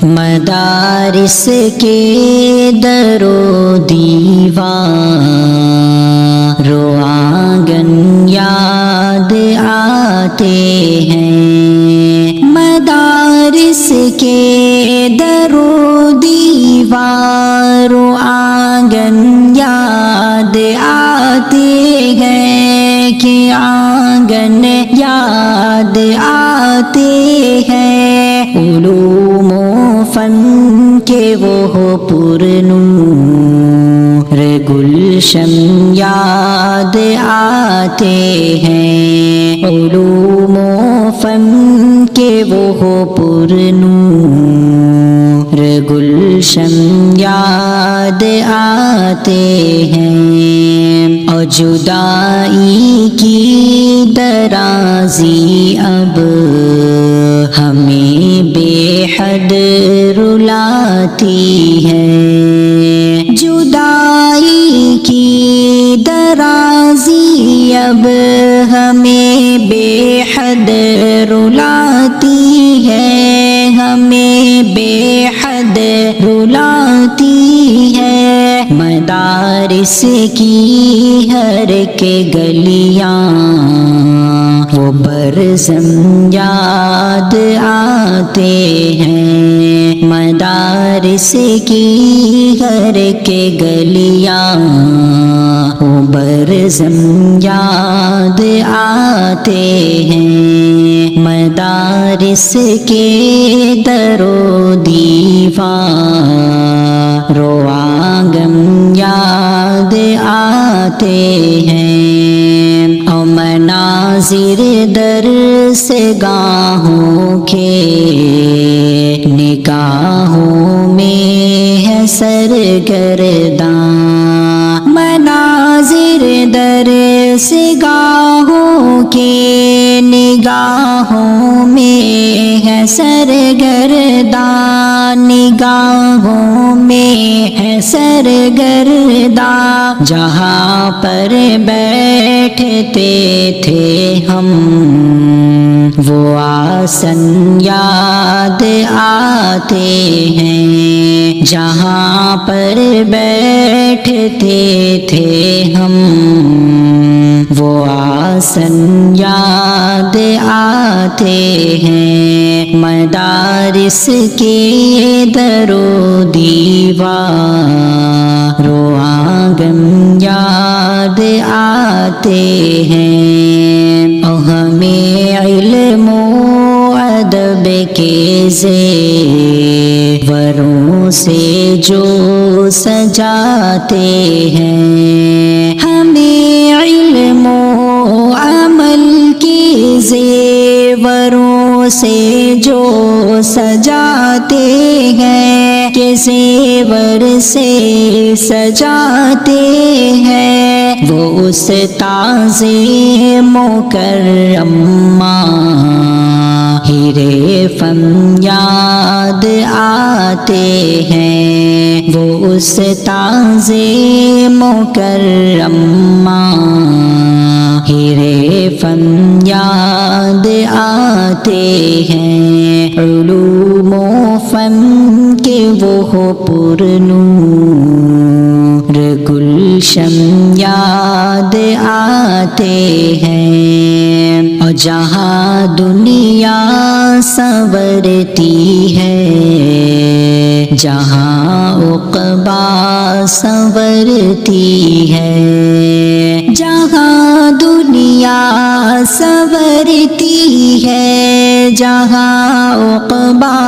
مدارس کے در و دیوار و آنگن یاد آتے ہیں، مدارس کے در و دیوار و آنگن یاد آتے ہیں، کہ آنگن یاد آتے ہیں، علوم و فن کے وہ پر نور گلشن یاد آتے ہیں، علوم و فن کے وہ پر نور گلشن یاد آتے ہیں، اور جدائی کی درازی اب ہمیں بے حد رلاتی ہے، جدائی کی درازی اب ہمیں بے حد رلاتی ہے، ہمیں بے حد رلاتی ہے، مدارس کی ہر کے گلیاں وہ برزم یاد آتے ہیں، مدارس کی ہر کے گلیاں وہ برزم یاد آتے ہیں، مدارس کے در و دیوار و آنگن یاد آتے ہیں، اور مناظر درس گاہوں کے نگاہوں میں ہے سرگرداں، مناظر درس گاہوں کے نگاہوں میں ہے سرگرداں، نگاہوں میں ہے سرگرداں، جہاں پر بیٹھتے تھے ہم وہ آسن یاد آتے ہیں، جہاں پر بیٹھتے تھے ہم وہ آسن یاد آتے ہیں، مدارس کے در و دیوار و آنگن یاد آتے ہیں، اور ہمیں علم و ادب کے زیوروں سے جو سجاتے ہیں، ہمیں علم و عمل کے زیوروں سے جو سجاتے ہیں، کہ زیور سے سجاتے ہیں، وہ اس تازے مکرم ہیرے فن یاد آتے ہیں، وہ اس تازے مکرم ہیرے فن یاد آتے ہیں، علوم و فن کے وہ پر نور گلشن یاد آتے ہیں، اور جہاں دنیا سنورتی ہے، جہاں عقبا سنورتی ہے، جہاں دنیا سنورتی ہے، جہاں عقبا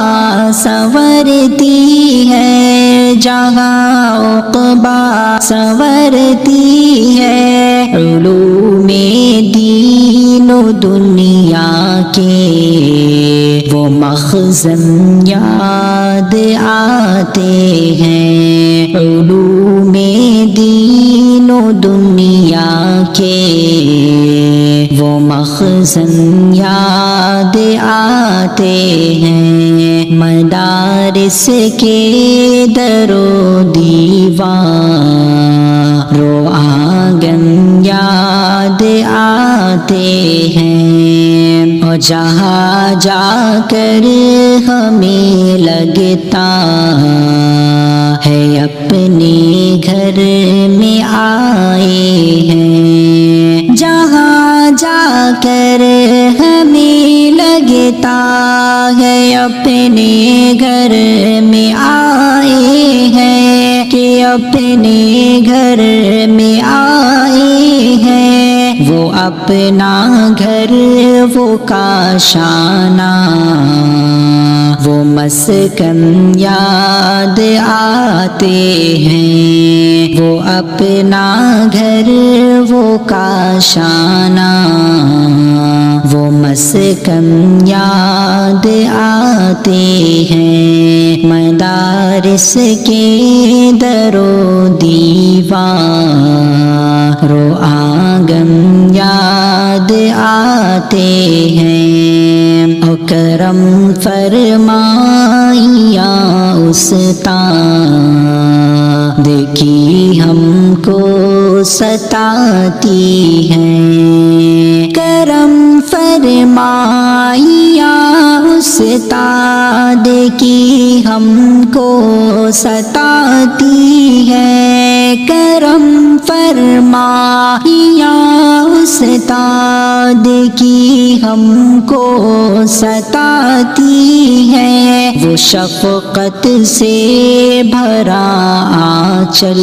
سنورتی ہے، جہاں عقبا سنورتی ہے، علوم دین و دنیا کے وہ مخزن یاد آتے ہیں، علوم دین و دنیا کے وہ مخزن یاد آتے ہیں، مدارس کے در و دیوار و آنگن یاد آتے ہیں، اور جہاں جا کر ہمیں لگتا ہے اپنے گھر میں آئے ہیں، جہاں جا کر ہمیں لگتا ہے اپنے گھر میں آئے ہیں، کہ اپنے گھر میں آئے ہیں، وہ اپنا گھر وہ کاشانہ وہ مسکن یاد آتے ہیں، وہ اپنا گھر وہ کاشانہ وہ مسکن یاد آتے ہیں، مدارس کے در و دیوار رو آنگن یاد آتے ہیں، اور کرم فرمائیا استاد کی ہم کو ستاتی ہیں، کرم فرمائیا استاد کی ہم کو ستاتی ہے، کرم فرمائیا استاد کی ہم کو ستاتی ہے، وہ شفقت سے بھرا آنچل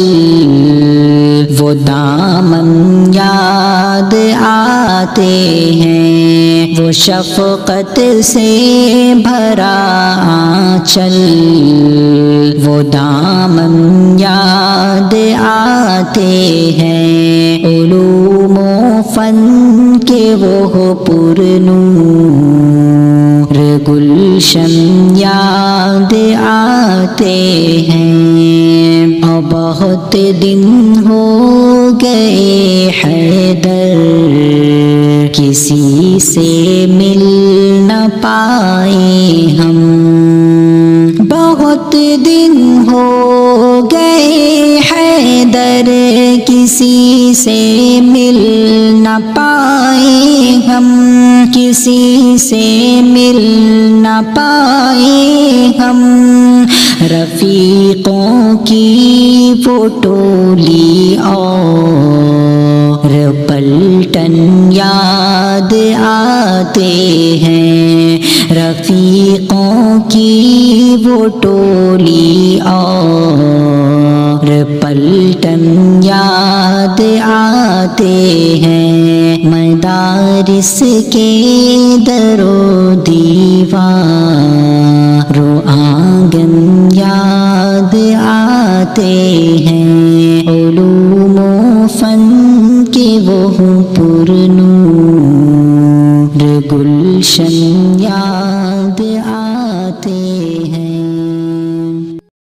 وہ دامن یاد آتے ہیں، وہ شفقت سے بھرا آنچل وہ دامن یاد آتے ہیں، علوم و فن کے وہ پرنور گلشن یاد آتے ہیں، اور بہت دن ہو گئے حیدر کسی سے مل نہ پائے ہم، بہت دن ہو گئے حیدر کسی سے مل نہ پائے ہم، کسی سے مل نہ پائے ہم، رفیقوں کی وہ ٹولی اور پلٹن یاد آتے ہیں، رفیقوں کی وہ ٹولی اور پلٹن یاد آتے ہیں، مدارس کے در و دیوار رو آنگن یاد آتے ہیں، علوم و فن کے وہ پرنور گلشن یاد آتے ہیں۔